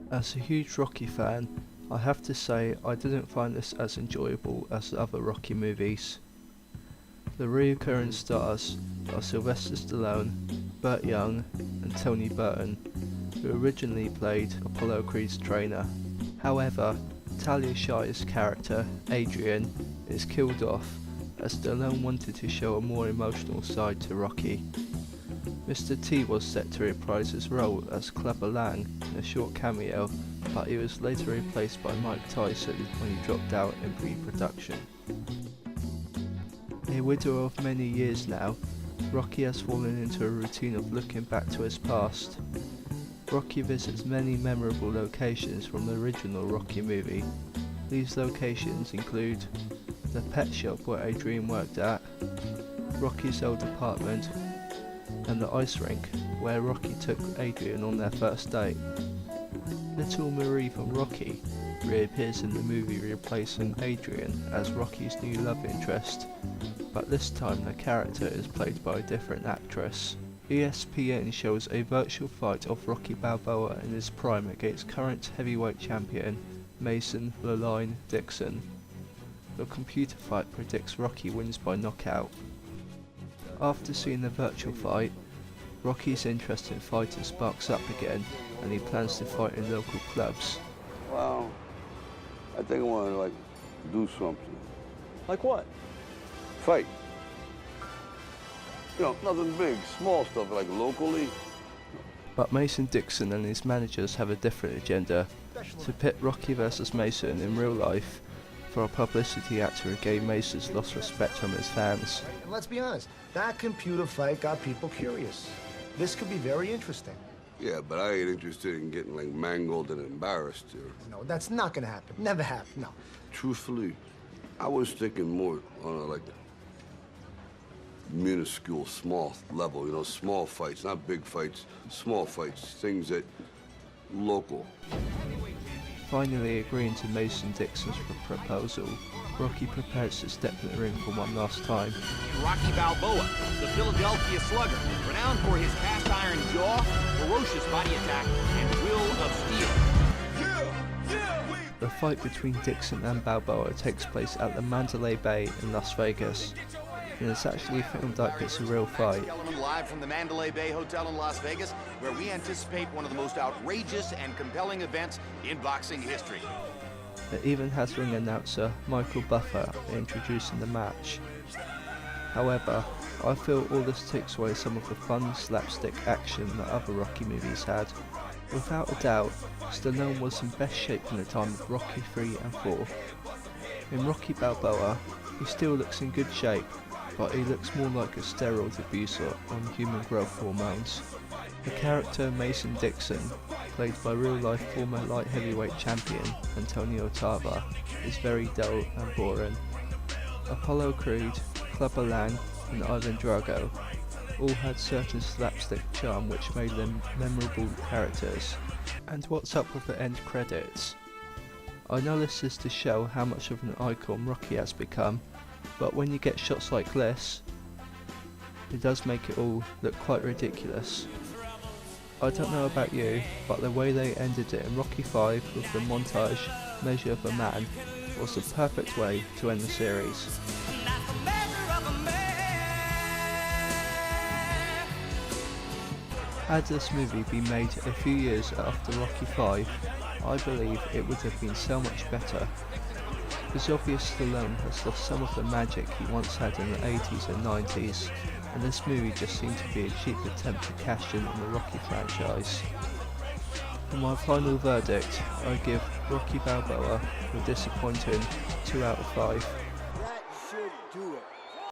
As a huge Rocky fan, I have to say I didn't find this as enjoyable as the other Rocky movies. The recurring stars are Sylvester Stallone, Burt Young and Tony Burton, who originally played Apollo Creed's trainer. However, Talia Shire's character, Adrian, is killed off as Stallone wanted to show a more emotional side to Rocky. Mr. T was set to reprise his role as Clubber Lang in a short cameo, but he was later replaced by Mike Tyson when he dropped out in pre-production. A widower of many years now, Rocky has fallen into a routine of looking back to his past. Rocky visits many memorable locations from the original Rocky movie. These locations include the pet shop where Adrian worked at, Rocky's old apartment, and the ice rink where Rocky took Adrian on their first date. Little Marie from Rocky reappears in the movie, replacing Adrian as Rocky's new love interest, but this time the character is played by a different actress. ESPN shows a virtual fight of Rocky Balboa in his prime against current heavyweight champion Mason "The Line" Dixon. The computer fight predicts Rocky wins by knockout. After seeing the virtual fight, Rocky's interest in fighting sparks up again and he plans to fight in local clubs. Well, I think I want to do something. Like what? Fight. You know, nothing big, small stuff like locally. But Mason Dixon and his managers have a different agenda, to pit Rocky versus Mason in real life for a publicity act to regain Mason's lost respect from his fans. And let's be honest, that computer fight got people curious. This could be very interesting. Yeah, but I ain't interested in getting mangled and embarrassed here. No, that's not gonna happen. Never happen, no. Truthfully, I was thinking more on a minuscule, small level, you know, small fights, not big fights, small fights, things that local. Finally agreeing to Mason Dixon's proposal, Rocky prepares to step in the ring for one last time. Rocky Balboa, the Philadelphia slugger, renowned for his cast iron jaw, ferocious body attack, and will of steel. The fight between Dixon and Balboa takes place at the Mandalay Bay in Las Vegas, and it's actually filmed like it's a real fight. Live from the Mandalay Bay Hotel in Las Vegas, where we anticipate one of the most outrageous and compelling events in boxing history. It even has ring announcer Michael Buffer introducing the match. However, I feel all this takes away some of the fun slapstick action that other Rocky movies had. Without a doubt, Stallone was in best shape in the time of Rocky 3 and 4. In Rocky Balboa, he still looks in good shape, but he looks more like a steroid abuser on human growth hormones. The character Mason Dixon, played by real-life former light heavyweight champion Antonio Tarver, is very dull and boring. Apollo Creed, Clubber Lang and Ivan Drago all had certain slapstick charm which made them memorable characters. And what's up with the end credits? I know this is to show how much of an icon Rocky has become, but when you get shots like this, it does make it all look quite ridiculous. I don't know about you, but the way they ended it in Rocky 5 with the montage Measure of a Man was the perfect way to end the series. Had this movie been made a few years after Rocky 5, I believe it would have been so much better. It's obvious Stallone has lost some of the magic he once had in the 80s and 90s, and this movie just seemed to be a cheap attempt to cash in on the Rocky franchise. For my final verdict, I give Rocky Balboa a disappointing 2 out of 5.